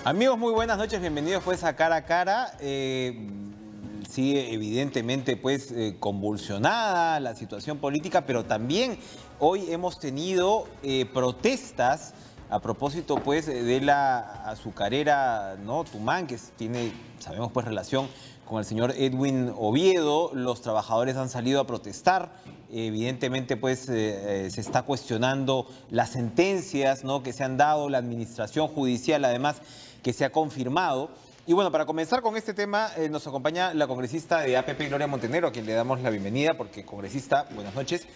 Amigos, muy buenas noches, bienvenidos pues a Cara a Cara. Sigue evidentemente pues convulsionada la situación política, pero también hoy hemos tenido protestas a propósito pues de la azucarera, ¿no? Tumán, que tiene, sabemos pues, relación con el señor Edwin Oviedo. Los trabajadores han salido a protestar. Evidentemente pues se está cuestionando las sentencias, ¿no?, que se han dado, la administración judicial además que se ha confirmado. Y bueno, para comenzar con este tema nos acompaña la congresista de APP, Gloria Montenegro, a quien le damos la bienvenida, porque congresista, buenas noches.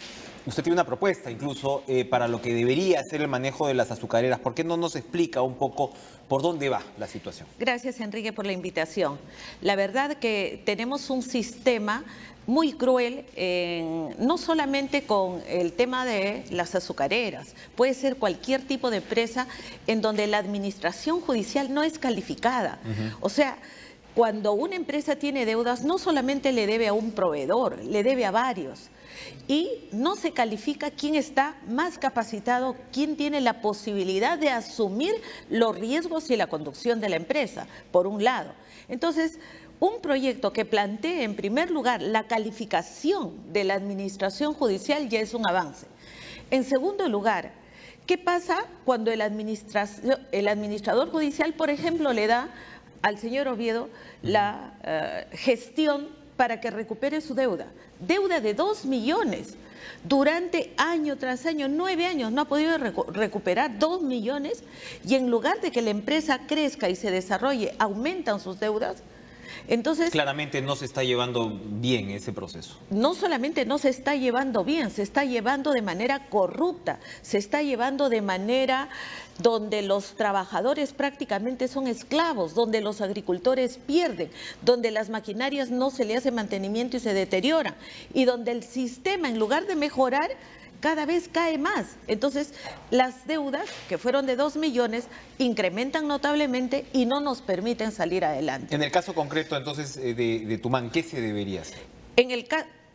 Usted tiene una propuesta incluso para lo que debería ser el manejo de las azucareras. ¿Por qué no nos explica un poco por dónde va la situación? Gracias, Enrique, por la invitación. La verdad que tenemos un sistema muy cruel, no solamente con el tema de las azucareras, puede ser cualquier tipo de empresa en donde la administración judicial no es calificada. O sea, cuando una empresa tiene deudas, no solamente le debe a un proveedor, le debe a varios. Y no se califica quién está más capacitado, quién tiene la posibilidad de asumir los riesgos y la conducción de la empresa, por un lado. Entonces, un proyecto que plantee en primer lugar la calificación de la administración judicial ya es un avance. En segundo lugar, ¿qué pasa cuando el administrador judicial, por ejemplo, le da al señor Oviedo la gestión para que recupere su deuda? Deuda de 2 millones. Durante año tras año, 9 años, no ha podido recuperar 2 millones y en lugar de que la empresa crezca y se desarrolle, aumentan sus deudas. Entonces, claramente no se está llevando bien ese proceso. No solamente no se está llevando bien, se está llevando de manera corrupta, se está llevando de manera donde los trabajadores prácticamente son esclavos, donde los agricultores pierden, donde las maquinarias no se le hace mantenimiento y se deterioran, y donde el sistema, en lugar de mejorar, cada vez cae más. Entonces, las deudas, que fueron de 2 millones, incrementan notablemente y no nos permiten salir adelante. En el caso concreto, entonces, de Tumán, ¿qué se debería hacer?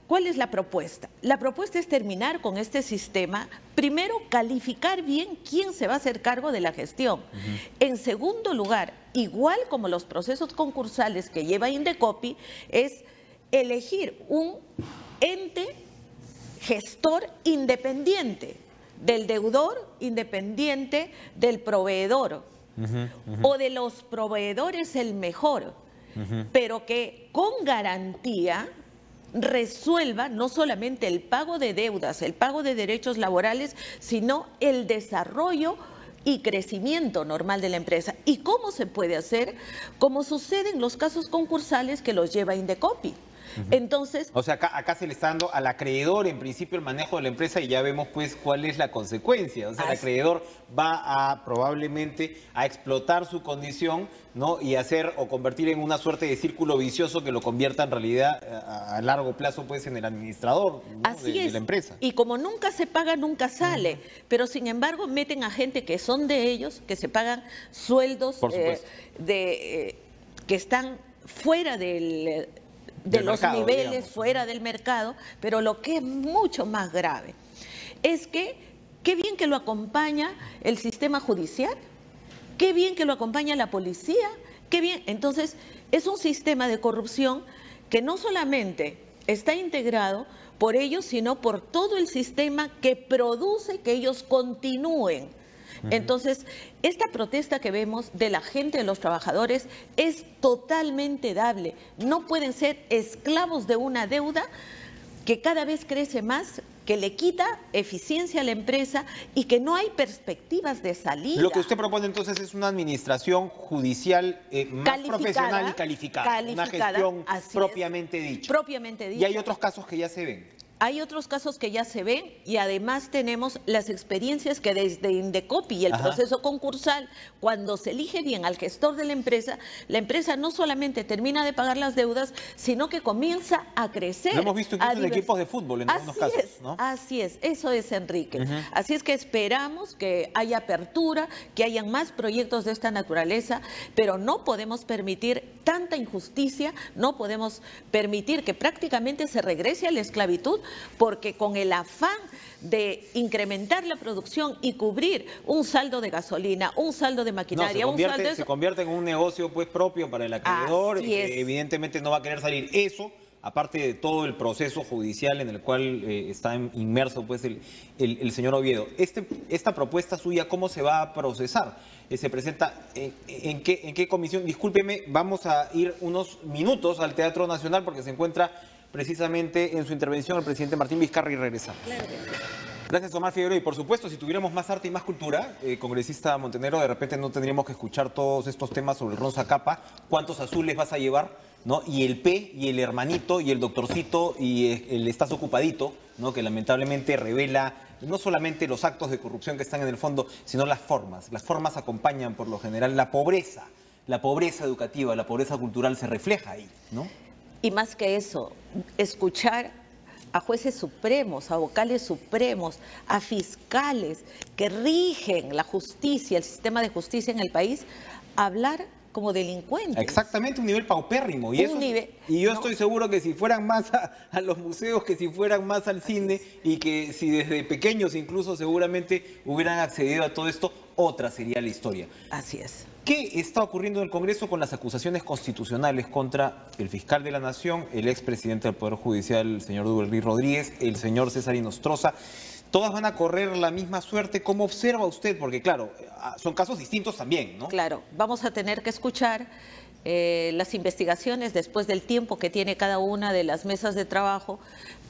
¿Cuál es la propuesta? La propuesta es terminar con este sistema. Primero, calificar bien quién se va a hacer cargo de la gestión. En segundo lugar, igual como los procesos concursales que lleva Indecopi, es elegir un ente gestor independiente del deudor, independiente del proveedor, o de los proveedores el mejor, pero que con garantía resuelva no solamente el pago de deudas, el pago de derechos laborales, sino el desarrollo y crecimiento normal de la empresa. ¿Y cómo se puede hacer? Como sucede en los casos concursales que los lleva Indecopi. Entonces, o sea, acá se le está dando al acreedor en principio el manejo de la empresa y ya vemos pues cuál es la consecuencia. O sea, el acreedor va a probablemente a explotar su condición, ¿no?, y hacer o convertir en una suerte de círculo vicioso que lo convierta en realidad a largo plazo pues en el administrador, ¿no?, de la empresa. Y como nunca se paga, nunca sale. Pero sin embargo meten a gente que son de ellos, que se pagan sueldos que están fuera de los mercado, niveles, digamos, fuera del mercado, pero lo que es mucho más grave es que qué bien que lo acompaña el sistema judicial, qué bien que lo acompaña la policía, qué bien. Entonces, es un sistema de corrupción que no solamente está integrado por ellos, sino por todo el sistema que produce que ellos continúen. Entonces, esta protesta que vemos de la gente, de los trabajadores, es totalmente dable. No pueden ser esclavos de una deuda que cada vez crece más, que le quita eficiencia a la empresa y que no hay perspectivas de salida. Lo que usted propone entonces es una administración judicial más profesional y calificada, una gestión propiamente dicha. Propiamente dicha. Y hay otros casos que ya se ven. Hay otros casos que ya se ven y además tenemos las experiencias que desde Indecopi y el proceso concursal, cuando se elige bien al gestor de la empresa no solamente termina de pagar las deudas, sino que comienza a crecer. Lo hemos visto incluso en equipos de fútbol en algunos casos, ¿no? Así es, eso es, Enrique. Así es que esperamos que haya apertura, que hayan más proyectos de esta naturaleza, pero no podemos permitir tanta injusticia, no podemos permitir que prácticamente se regrese a la esclavitud, porque con el afán de incrementar la producción y cubrir un saldo de gasolina, un saldo de maquinaria, se convierte en un negocio pues propio para el acreedor, evidentemente no va a querer salir eso, aparte de todo el proceso judicial en el cual está inmerso pues el señor Oviedo. Esta propuesta suya, ¿cómo se va a procesar? Se presenta en qué comisión. Discúlpeme, vamos a ir unos minutos al Teatro Nacional porque se encuentra precisamente en su intervención el presidente Martín Vizcarra y regresamos. Claro que sí. Gracias, Omar Figueroa. Y por supuesto, si tuviéramos más arte y más cultura, congresista Montenegro, de repente no tendríamos que escuchar todos estos temas sobre el Ron Zacapa. ¿Cuántos azules vas a llevar? ¿No? Y el P, y el hermanito, y el doctorcito, y el estás ocupadito, ¿no? Que lamentablemente revela no solamente los actos de corrupción que están en el fondo, sino las formas. Las formas acompañan por lo general la pobreza educativa, la pobreza cultural se refleja ahí, ¿no? Y más que eso, escuchar a jueces supremos, a vocales supremos, a fiscales que rigen la justicia, el sistema de justicia en el país, hablar como delincuentes. Exactamente, un nivel paupérrimo. Y yo estoy seguro que si fueran más a los museos, que si fueran más al cine, y que si desde pequeños incluso seguramente hubieran accedido a todo esto, otra sería la historia. Así es. ¿Qué está ocurriendo en el Congreso con las acusaciones constitucionales contra el fiscal de la Nación, el expresidente del Poder Judicial, el señor Duberly Rodríguez, el señor César Inostroza? ¿Todas van a correr la misma suerte? ¿Cómo observa usted? Porque claro, son casos distintos también, ¿no? Claro, vamos a tener que escuchar las investigaciones después del tiempo que tiene cada una de las mesas de trabajo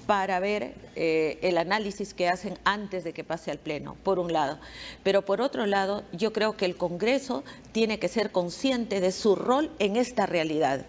para ver el análisis que hacen antes de que pase al Pleno, por un lado. Pero por otro lado, yo creo que el Congreso tiene que ser consciente de su rol en esta realidad.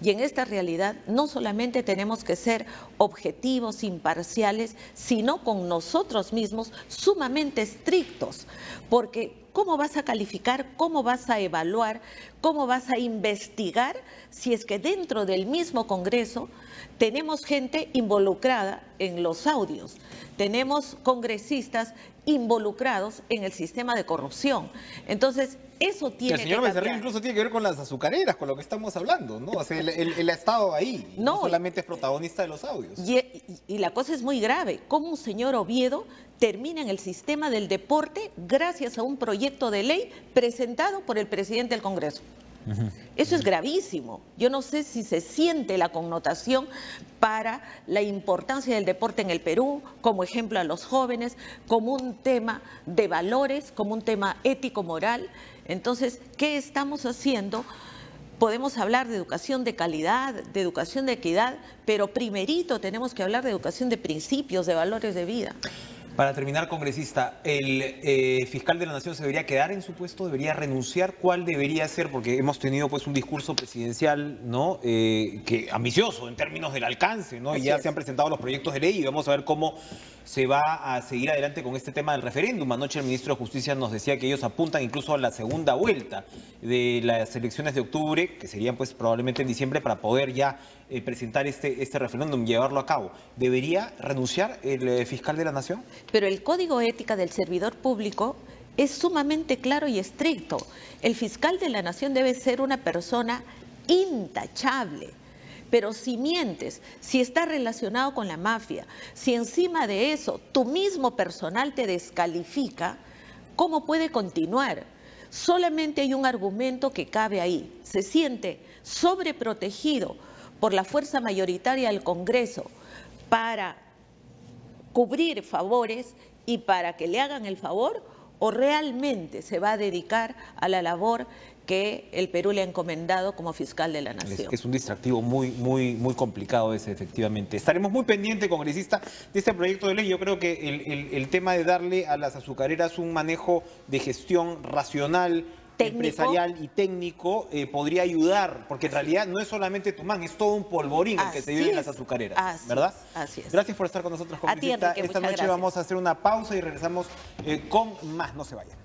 Y en esta realidad no solamente tenemos que ser objetivos, imparciales, sino con nosotros mismos sumamente estrictos, porque ¿cómo vas a calificar, cómo vas a evaluar, cómo vas a investigar si es que dentro del mismo Congreso tenemos gente involucrada en los audios, tenemos congresistas involucrados en el sistema de corrupción? Entonces, eso tiene que cambiar. El señor Becerril incluso tiene que ver con las azucareras, con lo que estamos hablando, ¿no? O sea, él ha estado ahí, no solamente es protagonista de los audios. Y la cosa es muy grave, cómo un señor Oviedo termina en el sistema del deporte gracias a un proyecto de ley presentado por el presidente del Congreso. Eso es gravísimo. Yo no sé si se siente la connotación para la importancia del deporte en el Perú, como ejemplo a los jóvenes, como un tema de valores, como un tema ético-moral. Entonces, ¿qué estamos haciendo? Podemos hablar de educación de calidad, de educación de equidad, pero primerito tenemos que hablar de educación de principios, de valores de vida. Para terminar, congresista, ¿el fiscal de la Nación se debería quedar en su puesto? ¿Debería renunciar? ¿Cuál debería ser? Porque hemos tenido pues un discurso presidencial, ¿no? Que ambicioso en términos del alcance, ¿no? Y ya se han presentado los proyectos de ley y vamos a ver cómo se va a seguir adelante con este tema del referéndum. Anoche el ministro de Justicia nos decía que ellos apuntan incluso a la segunda vuelta de las elecciones de octubre, que serían pues probablemente en diciembre, para poder ya presentar este referéndum, llevarlo a cabo. ¿Debería renunciar el fiscal de la Nación? Pero el Código Ética del Servidor Público es sumamente claro y estricto. El fiscal de la Nación debe ser una persona intachable. Pero si mientes, si está relacionado con la mafia, si encima de eso tu mismo personal te descalifica, ¿cómo puede continuar? Solamente hay un argumento que cabe ahí. Se siente sobreprotegido por la fuerza mayoritaria del Congreso para cubrir favores y para que le hagan el favor, o realmente se va a dedicar a la labor que el Perú le ha encomendado como fiscal de la Nación. Es un distractivo muy complicado ese, efectivamente. Estaremos muy pendientes, congresista, de este proyecto de ley. Yo creo que el tema de darle a las azucareras un manejo de gestión racional, empresarial y técnico podría ayudar, porque en realidad no es solamente Tumán, es todo un polvorín el que se vive en las azucareras, ¿verdad? Así es. Gracias por estar con nosotros, congresista. Esta noche vamos a hacer una pausa y regresamos con más. No se vayan.